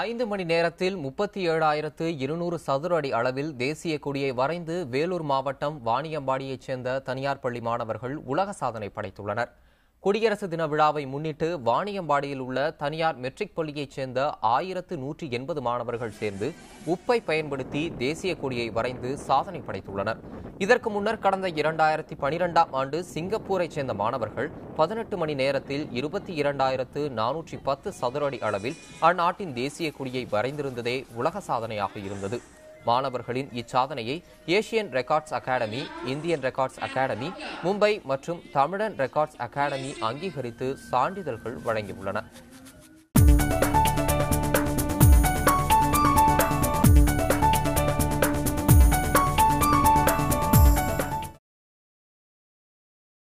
5 மணி நேரத்தில் 37,200 சதுர அடி அளவில் தேசிய கொடியை வரைந்து வேலூர் மாவட்டம் வாணியம்பாடியைச் சேர்ந்த தனியார் பள்ளி மாணவர்கள் உலக சாதனை படைத்துள்ளனர். குடியரசு தின விழாவை முன்னிட்டு வாணியம்பாடியில் உள்ள தனியார் மெட்ரிக் பள்ளியைச் சேர்ந்த 1180 மாணவர்கள் சேர்ந்து உப்பை பயன்படுத்தி தேசிய கொடியை வரைந்து சாதனை படைத்துள்ளனர். இதற்கு முன்னர் கடந்த 2012ஆம் ஆண்டு சிங்கப்பூரைச் சேர்ந்த மாணவர்கள் 18 மணி நேரத்தில் 22,410 சதுர அடி அளவில் அந்நாட்டின் தேசிய கொடியை வரைந்திருந்ததே உலக சாதனையாக இருந்தது. மாணவர்களின் இச்சாதனையை Asian records academy, Indian records academy, Mumbai மற்றும் தமிழன் ரெக்கார்ட்ஸ் அகாடமி அங்கீகரித்து சான்றிதழ்கள் வழங்கியுள்ளன.